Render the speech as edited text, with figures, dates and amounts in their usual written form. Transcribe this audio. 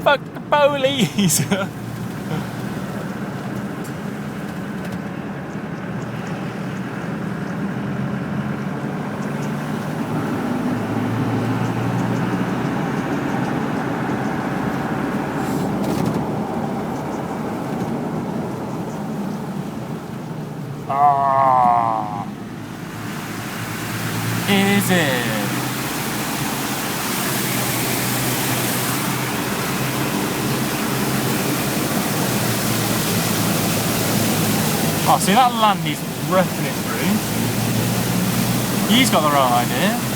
Fuck the police! Ah, is it? Oh, see that land, he's roughing it through. He's got the right idea.